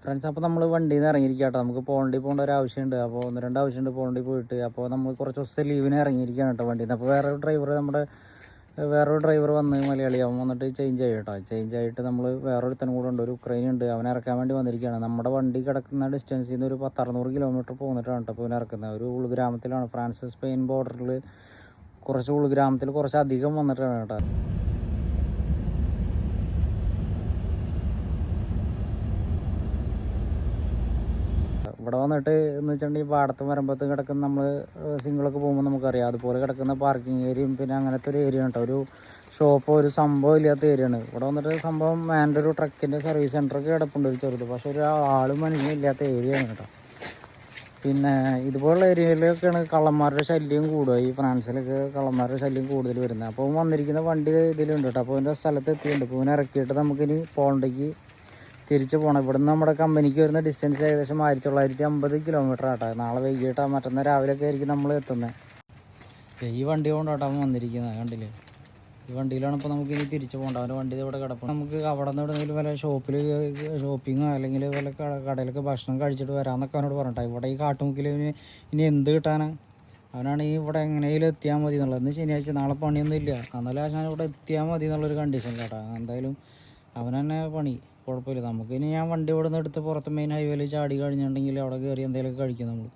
Friends, അപ്പോൾ നമ്മൾ വണ്ടിയിൽ നിന്ന് ഇറങ്ങിയിരിക്കാം. നമുക്ക് പോണ്ടി പോകേണ്ട ഒരു ആവശ്യമുണ്ട്. അപ്പോൾ 1-2 ആവശ്യമുണ്ട് പോണ്ടി പോയിട്ട്. അപ്പോൾ നമ്മൾ കുറച്ച് ദിവസത്തെ ലീവിന് ഇറങ്ങിയിരിക്കുകയാണ് കേട്ടോ വണ്ടിയിൽ നിന്ന്. അപ്പോൾ വേറൊരു ഡ്രൈവർ വന്ന് മലയാളിയാവും വന്നിട്ട് ചേഞ്ച് ആയി കേട്ടോ. ചേഞ്ച് ആയിട്ട് നമ്മൾ വേറൊരുത്തനും കൂടെ ഉണ്ട്, ഒരു ഉക്രൈനുണ്ട്. അവനെ ഇറക്കാൻ വേണ്ടി വന്നിരിക്കുകയാണ്. നമ്മുടെ വണ്ടി കിടക്കുന്ന ഡിസ്റ്റൻസിൽ നിന്ന് ഒരു 10-600 കിലോമീറ്റർ പോന്നിട്ടാണ് കേട്ടോ ഇപ്പോൾ ഇവനെ ഇറക്കുന്നത്. ഒരു ഉൾഗ്രാമത്തിലാണ്, ഫ്രാൻസ് സ്പെയിൻ ബോർഡറിൽ കുറച്ച് ഉൾഗ്രാമത്തിൽ കുറച്ച് അധികം വന്നിട്ടാണ് കേട്ടോ. ഇവിടെ വന്നിട്ട് എന്ന് വെച്ചിട്ടുണ്ടെങ്കിൽ പാടത്തും വരമ്പത്തും കിടക്കുന്ന നമ്മൾ സിംഗിളൊക്കെ പോകുമ്പോൾ നമുക്കറിയാം അതുപോലെ കിടക്കുന്ന പാർക്കിംഗ് ഏരിയയും പിന്നെ അങ്ങനത്തെ ഒരു ഏരിയ കേട്ടോ. ഒരു ഷോപ്പോ ഒരു സംഭവം ഇല്ലാത്ത ഏരിയയാണ്. ഇവിടെ വന്നിട്ട് സംഭവം വേണ്ട ഒരു ട്രക്കിൻ്റെ സർവീസ് സെൻ്ററൊക്കെ കിടപ്പുണ്ട് ഒരു ചെറുത്. പക്ഷേ ഒരു ആളും മനുഷ്യനും ഇല്ലാത്ത ഏരിയയാണ് കേട്ടോ. പിന്നെ ഇതുപോലുള്ള ഏരിയയിലൊക്കെയാണ് കള്ളന്മാരുടെ ശല്യം കൂടുക. ഈ ഫ്രാൻസിലൊക്കെ കള്ളന്മാരുടെ ശല്യം കൂടുതൽ വരുന്നത്. അപ്പോൾ വന്നിരിക്കുന്ന വണ്ടി ഇതിലുണ്ട് കേട്ടോ. അപ്പോൾ ഇതിൻ്റെ സ്ഥലത്ത് എത്തിയിട്ടുണ്ട്. അപ്പോൾ ഇവനെ ഇറക്കിയിട്ട് നമുക്കിനി പോണ്ടിക്ക് തിരിച്ച് പോകണം. ഇവിടുന്ന് നമ്മുടെ കമ്പനിക്ക് വരുന്ന ഡിസ്റ്റൻസ് ഏകദേശം 1950 കിലോമീറ്റർ ആട്ടോ. നാളെ വൈകിട്ട് മറ്റന്നാൾ രാവിലെയൊക്കെ ആയിരിക്കും നമ്മൾ എത്തുന്നത്. ഈ വണ്ടി കൊണ്ടാട്ടോ അവൻ വന്നിരിക്കുന്നത്, കണ്ടില്ലേ? ഈ വണ്ടിയിലാണ് ഇപ്പോൾ നമുക്ക് ഇനി തിരിച്ച് പോകേണ്ടത്. അവൻ്റെ വണ്ടി ഇവിടെ കിടക്കും. നമുക്ക് അവിടെ നിന്ന് എവിടെയെങ്കിലും വല്ല ഷോപ്പിങ്ങോ അല്ലെങ്കിൽ വല്ല കടയിലൊക്കെ ഭക്ഷണം കഴിച്ചിട്ട് വരാമെന്നൊക്കെ അവനോട് പറഞ്ഞിട്ടാണ്. ഇവിടെ ഈ കാട്ടുമുക്കിൽ ഇനി എന്ത് കിട്ടാനാണ്? അവനാണെങ്കിൽ ഇവിടെ എങ്ങനെയെങ്കിലും എത്തിയാൽ മതി എന്നുള്ളത്. ഇന്ന് ശനിയാഴ്ച, നാളെ പണിയൊന്നും ഇല്ല. എന്നാലും ആശാൻ ഇവിടെ എത്തിയാൽ മതി എന്നുള്ളൊരു കണ്ടീഷൻ കേട്ടോ. എന്തായാലും അവൻ തന്നെ പണി കുഴപ്പമില്ല. നമുക്കിനി ഞാൻ വണ്ടി ഇവിടെ നിന്ന് എടുത്ത് പുറത്ത് മെയിൻ ഹൈവേയിൽ ചാടി കഴിഞ്ഞിട്ടുണ്ടെങ്കിൽ അവിടെ കയറി എന്തെങ്കിലുമൊക്കെ കഴിക്കും നമ്മൾ.